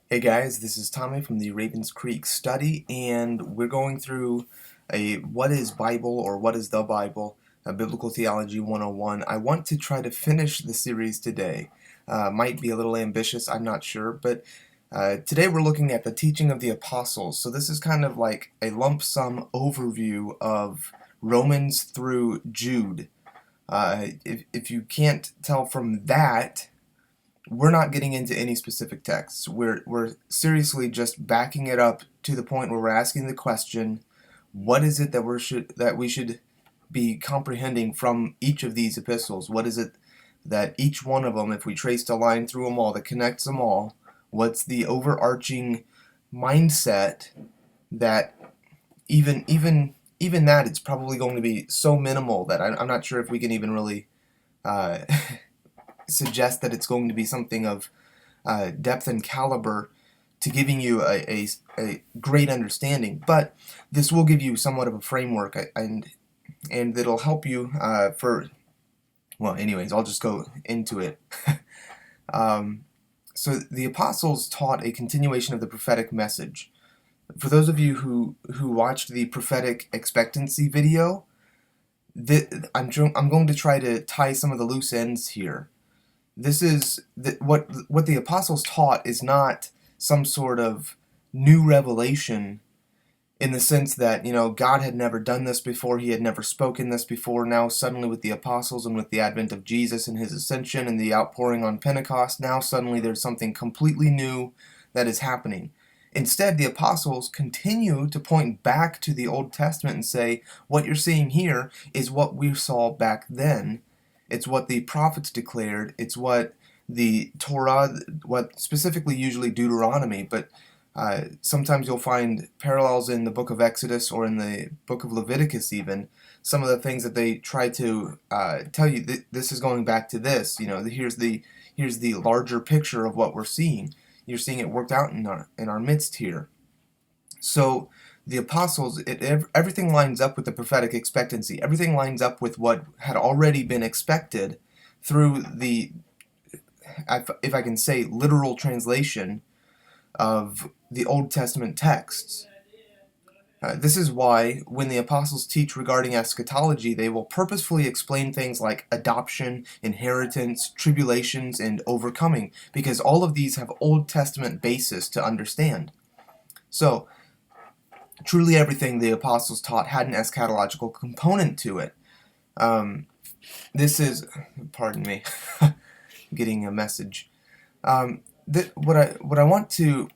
Hey guys, this is Tommy from the Ravens Creek Study, and we're going through a What is Bible or What is the Bible, a Biblical Theology 101. I want to try to finish the series today. Might be a little ambitious, I'm not sure, but today we're looking at the teaching of the apostles. So this is kind of like a lump sum overview of Romans through Jude. If you can't tell from that, we're not getting into any specific texts. We're seriously just backing it up to the point where we're asking the question, what is it that we should be comprehending from each of these epistles? What is it that each one of them, if we traced a line through them all that connects them all, what's the overarching mindset that even that it's probably going to be so minimal that I'm not sure if we can even really uh, suggest that it's going to be something of depth and caliber to giving you a great understanding, but this will give you somewhat of a framework, and it'll help you well, anyways, I'll just go into it. So the apostles taught a continuation of the prophetic message. For those of you who watched the prophetic expectancy video, I'm going to try to tie some of the loose ends here. This is what the apostles taught is not some sort of new revelation in the sense that, God had never done this before, he had never spoken this before. Now suddenly with the apostles and with the advent of Jesus and his ascension and the outpouring on Pentecost, now suddenly there's something completely new that is happening. Instead, the apostles continue to point back to the Old Testament and say, what you're seeing here is what we saw back then. It's what the prophets declared. It's what the Torah, what specifically usually Deuteronomy, but sometimes you'll find parallels in the book of Exodus or in the book of Leviticus even. Some of the things that they try to tell you, this is going back to this. Here's the larger picture of what we're seeing. You're seeing it worked out in our midst here. So the apostles, everything lines up with the prophetic expectancy. Everything lines up with what had already been expected through the, if I can say, literal translation of the Old Testament texts. This is why when the apostles teach regarding eschatology, they will purposefully explain things like adoption, inheritance, tribulations, and overcoming, because all of these have Old Testament basis to understand. So, truly everything the apostles taught had an eschatological component to it. This is, pardon me, getting a message. What I want to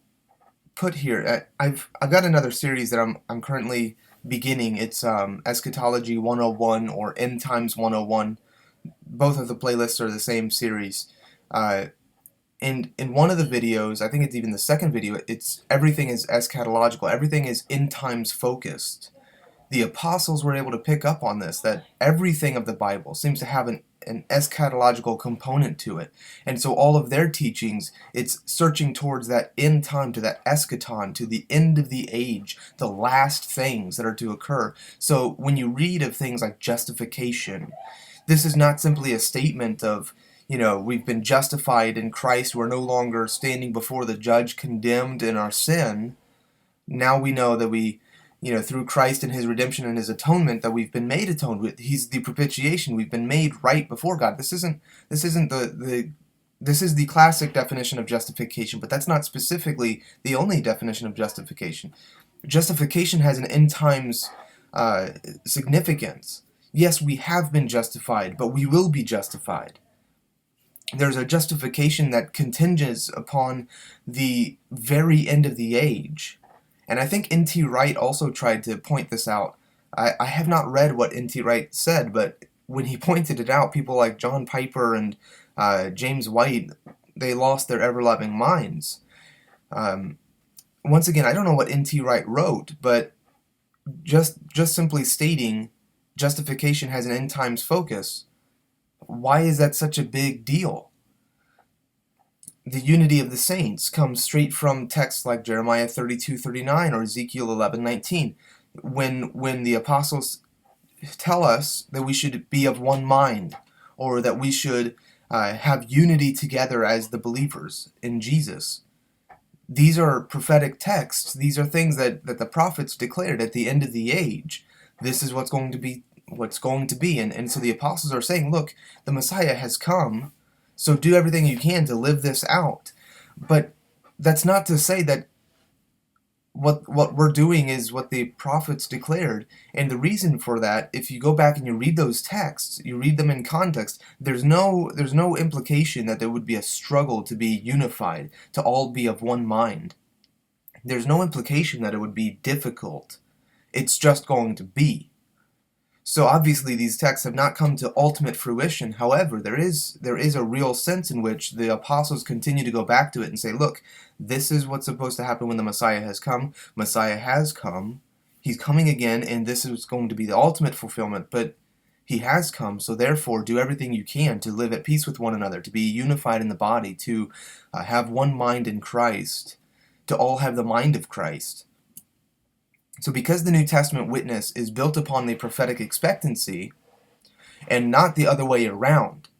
put here, I've got another series that I'm currently beginning. It's Eschatology 101 or End Times 101. Both of the playlists are the same series. And in one of the videos, I think it's even the second video, it's everything is eschatological. Everything is end times focused. The apostles were able to pick up on this, that everything of the Bible seems to have an eschatological component to it. And so all of their teachings, it's searching towards that end time, to that eschaton, to the end of the age, the last things that are to occur. So when you read of things like justification, this is not simply a statement of, we've been justified in Christ, we're no longer standing before the judge condemned in our sin. Now we know that we, through Christ and his redemption and his atonement, that we've been made atoned with. He's the propitiation. We've been made right before God. This is the classic definition of justification, but that's not specifically the only definition of justification. Justification has an end times significance. Yes, we have been justified, but we will be justified. There's a justification that contingents upon the very end of the age. And I think N.T. Wright also tried to point this out. I have not read what N.T. Wright said, but when he pointed it out, people like John Piper and James White, they lost their ever-loving minds. Once again, I don't know what N.T. Wright wrote, but just simply stating justification has an end times focus, why is that such a big deal? The unity of the saints comes straight from texts like Jeremiah 32:39 or Ezekiel 11:19, when the apostles tell us that we should be of one mind, or that we should have unity together as the believers in Jesus. These are prophetic texts. These are things that the prophets declared at the end of the age. This is what's going to be. And so the apostles are saying, look, the Messiah has come, so do everything you can to live this out. But that's not to say that what we're doing is what the prophets declared. And the reason for that, if you go back and you read those texts, you read them in context, there's no implication that there would be a struggle to be unified, to all be of one mind. There's no implication that it would be difficult. It's just going to be. So obviously these texts have not come to ultimate fruition. However, there is a real sense in which the apostles continue to go back to it and say, look, this is what's supposed to happen when the Messiah has come. Messiah has come. He's coming again, and this is going to be the ultimate fulfillment. But he has come, so therefore do everything you can to live at peace with one another, to be unified in the body, to have one mind in Christ, to all have the mind of Christ. So because the New Testament witness is built upon the prophetic expectancy, and not the other way around,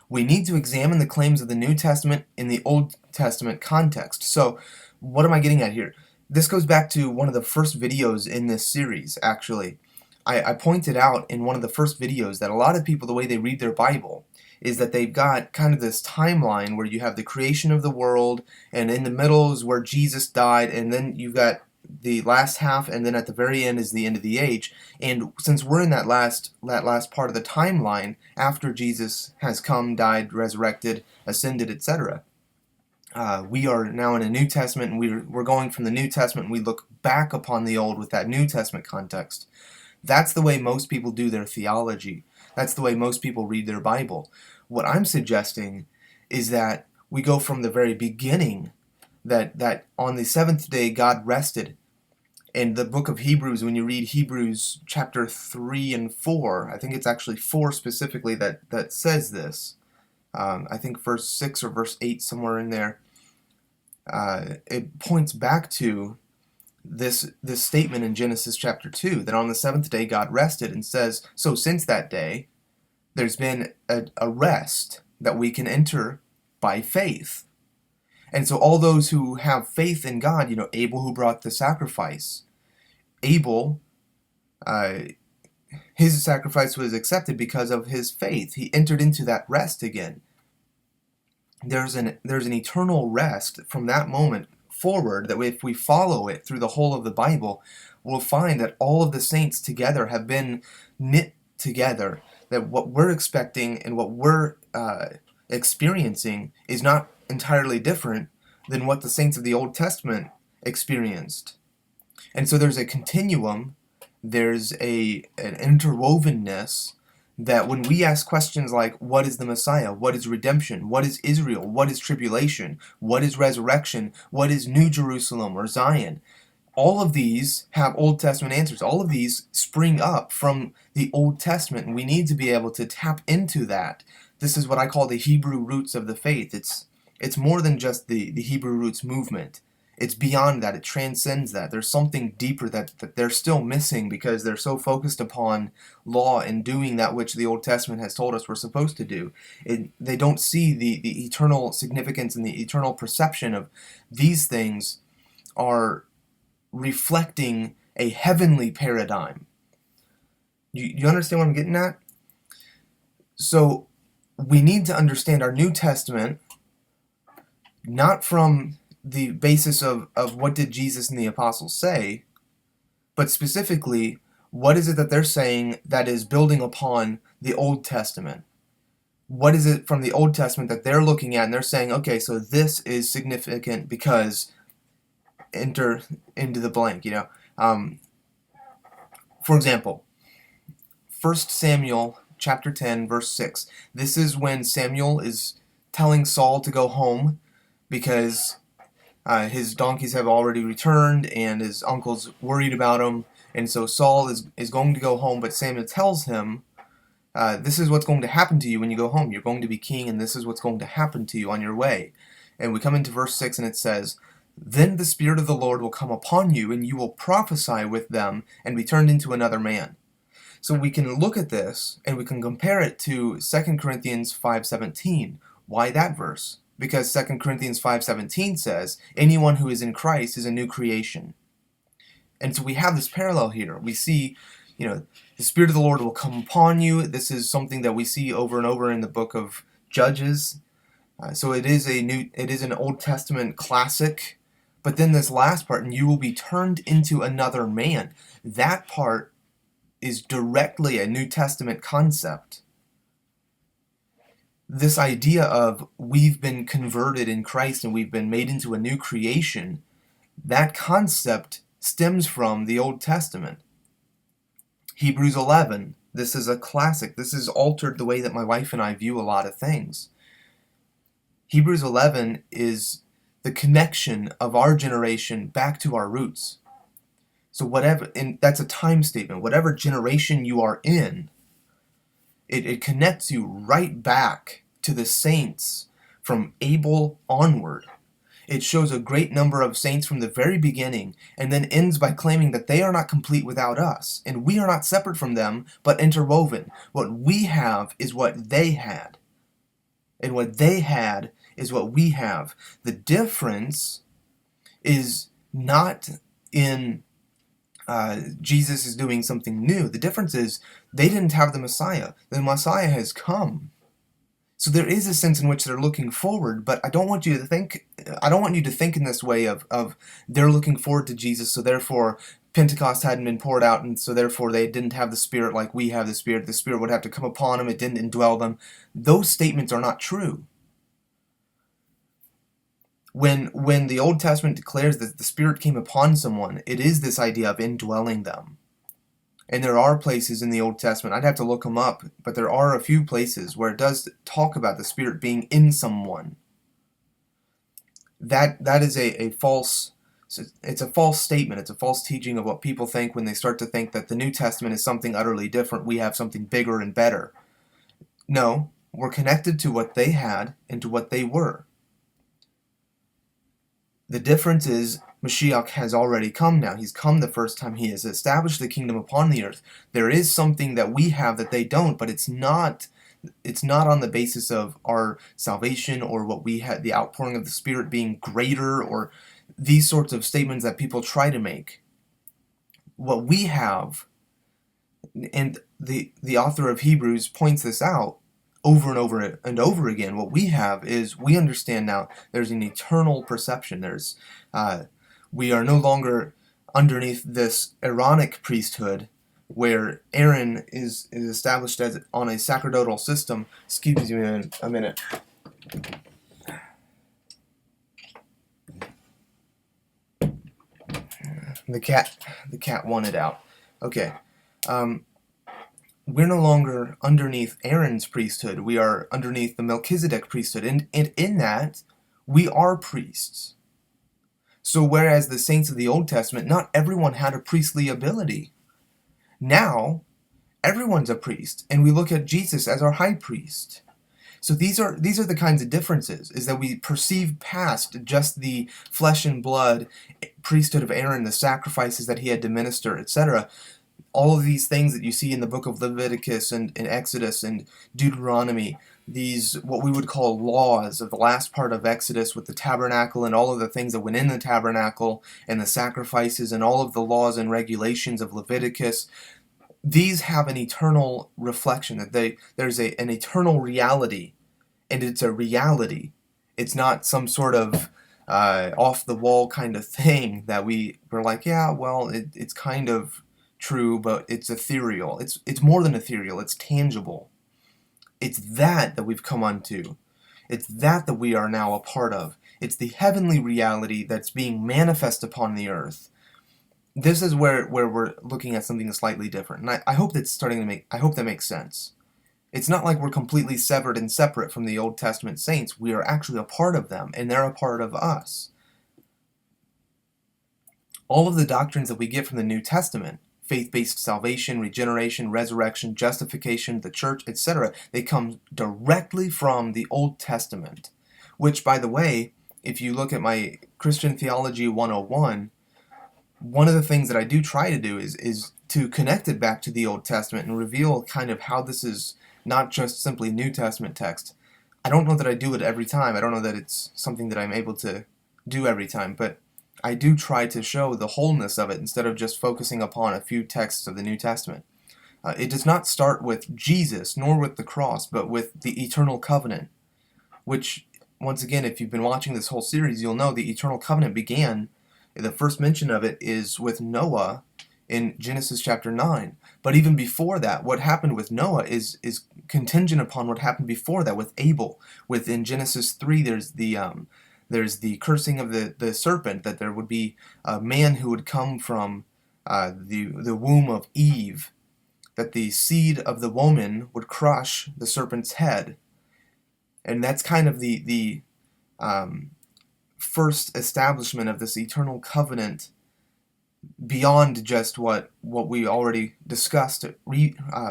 we need to examine the claims of the New Testament in the Old Testament context. So what am I getting at here? This goes back to one of the first videos in this series, actually. I pointed out in one of the first videos that a lot of people, the way they read their Bible, is that they've got kind of this timeline where you have the creation of the world, and in the middle is where Jesus died, and then you've got the last half, and then at the very end is the end of the age. And since we're in that last part of the timeline, after Jesus has come, died, resurrected, ascended, etc., we are now in a New Testament, and we're going from the New Testament, and we look back upon the Old with that New Testament context. That's the way most people do their theology. That's the way most people read their Bible. What I'm suggesting is that we go from the very beginning, that on the seventh day God rested. In the book of Hebrews, when you read Hebrews chapter 3 and 4, I think it's actually 4 specifically that says this. I think verse 6 or verse 8, somewhere in there. It points back to this statement in Genesis chapter 2, that on the seventh day God rested, and says, so since that day, there's been a rest that we can enter by faith. And so all those who have faith in God, Abel who brought the sacrifice, Abel, his sacrifice was accepted because of his faith. He entered into that rest again. There's an eternal rest from that moment forward, that if we follow it through the whole of the Bible, we'll find that all of the saints together have been knit together, that what we're expecting and what we're experiencing is not entirely different than what the saints of the Old Testament experienced. And so there's a continuum, there's an interwovenness, that when we ask questions like, what is the Messiah, what is redemption, what is Israel, what is tribulation, what is resurrection, what is New Jerusalem or Zion, all of these have Old Testament answers. All of these spring up from the Old Testament, and we need to be able to tap into that. This is what I call the Hebrew roots of the faith. It's more than just the Hebrew roots movement. It's beyond that. It transcends that. There's something deeper that they're still missing because they're so focused upon law and doing that which the Old Testament has told us we're supposed to do. They don't see the eternal significance and the eternal perception of these things are reflecting a heavenly paradigm. You understand what I'm getting at? So we need to understand our New Testament not from the basis of what did Jesus and the apostles say, but specifically, what is it that they're saying that is building upon the Old Testament? What is it from the Old Testament that they're looking at and they're saying, okay, so this is significant because enter into the blank, For example, 1 Samuel chapter 10, verse 6. This is when Samuel is telling Saul to go home because his donkeys have already returned and his uncle's worried about him. And so Saul is going to go home, but Samuel tells him, this is what's going to happen to you when you go home. You're going to be king, and this is what's going to happen to you on your way. And we come into verse 6, and it says, then the Spirit of the Lord will come upon you, and you will prophesy with them and be turned into another man. So we can look at this, and we can compare it to 2 Corinthians 5:17. Why that verse? because 2 Corinthians 5:17 says, anyone who is in Christ is a new creation. And so we have this parallel here. We see, the Spirit of the Lord will come upon you. This is something that we see over and over in the book of Judges. So it is an Old Testament classic. But then this last part, and you will be turned into another man. That part is directly a New Testament concept. This idea of we've been converted in Christ and we've been made into a new creation, that concept stems from the Old Testament. Hebrews 11, this is a classic. This has altered the way that my wife and I view a lot of things. Hebrews 11 is the connection of our generation back to our roots. So and that's a time statement. Whatever generation you are in, it connects you right back to the saints from Abel onward. It shows a great number of saints from the very beginning, and then ends by claiming that they are not complete without us, and we are not separate from them, but interwoven. What we have is what they had, and what they had is what we have. The difference is not in Jesus is doing something new. The difference is they didn't have the Messiah. The Messiah has come. So there is a sense in which they're looking forward, but I don't want you to think in this way of they're looking forward to Jesus, so therefore Pentecost hadn't been poured out, and so therefore they didn't have the Spirit like we have the Spirit. The Spirit would have to come upon them. It didn't indwell them. Those statements are not true. When the Old Testament declares that the Spirit came upon someone, it is this idea of indwelling them. And there are places in the Old Testament, I'd have to look them up, but there are a few places where it does talk about the Spirit being in someone. That is a false, it's a false statement. It's a false teaching of what people think when they start to think that the New Testament is something utterly different. We have something bigger and better. No, we're connected to what they had and to what they were. The difference is Mashiach has already come now. He's come the first time. He has established the kingdom upon the earth. There is something that we have that they don't, but it's not on the basis of our salvation or what we had, the outpouring of the Spirit being greater, or these sorts of statements that people try to make. What we have, and the author of Hebrews points this out over and over and over again, what we have is we understand now there's an eternal perception. We are no longer underneath this Aaronic priesthood where Aaron is established as on a sacerdotal system. Excuse me a minute. The cat wanted out. Okay. We're no longer underneath Aaron's priesthood. We are underneath the Melchizedek priesthood. And in that, we are priests. So whereas the saints of the Old Testament, not everyone had a priestly ability. Now, everyone's a priest. And we look at Jesus as our high priest. So these are the kinds of differences, is that we perceive past just the flesh and blood priesthood of Aaron, the sacrifices that he had to minister, etc., all of these things that you see in the book of Leviticus and Exodus and Deuteronomy, these what we would call laws of the last part of Exodus with the tabernacle and all of the things that went in the tabernacle and the sacrifices and all of the laws and regulations of Leviticus, these have an eternal reflection, that there's an eternal reality, and it's a reality. It's not some sort of off-the-wall kind of thing that we're like, yeah, well, it's kind of true, but it's ethereal. It's more than ethereal. It's tangible. It's that we've come unto. It's that we are now a part of. It's the heavenly reality that's being manifest upon the earth. This is where we're looking at something slightly different, and I hope that's I hope that makes sense. It's not like we're completely severed and separate from the Old Testament saints. We are actually a part of them, and they're a part of us. All of the doctrines that we get from the New Testament, faith-based salvation, regeneration, resurrection, justification, the church, etc., they come directly from the Old Testament, which, by the way, if you look at my Christian Theology 101, one of the things that I do try to do is to connect it back to the Old Testament and reveal kind of how this is not just simply New Testament text. I don't know that I do it every time. I don't know that it's something that I'm able to do every time, but I do try to show the wholeness of it instead of just focusing upon a few texts of the New Testament. It does not start with Jesus nor with the cross, but with the eternal covenant, which, once again, if you've been watching this whole series, you'll know the eternal covenant began, the first mention of it is with Noah in Genesis chapter 9. But even before that, what happened with Noah is contingent upon what happened before that with Abel. Within Genesis 3, there's the cursing of the serpent, that there would be a man who would come from the womb of Eve, that the seed of the woman would crush the serpent's head. And that's kind of the first establishment of this eternal covenant beyond just what we already discussed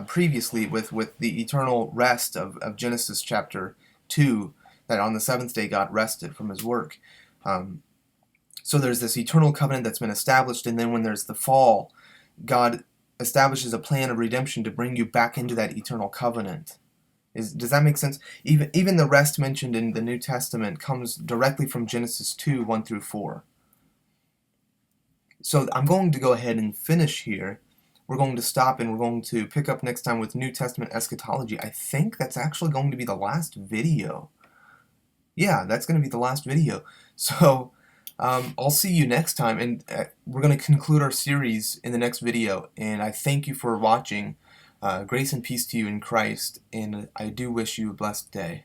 previously with the eternal rest of Genesis chapter 2, that on the seventh day God rested from his work. So there's this eternal covenant that's been established, and then when there's the fall, God establishes a plan of redemption to bring you back into that eternal covenant. Does that make sense? Even the rest mentioned in the New Testament comes directly from Genesis 2, 1 through 4. So I'm going to go ahead and finish here. We're going to stop and we're going to pick up next time with New Testament eschatology. I think that's actually going to be the last video. Yeah, that's going to be the last video. So I'll see you next time, and we're going to conclude our series in the next video. And I thank you for watching. Grace and peace to you in Christ, and I do wish you a blessed day.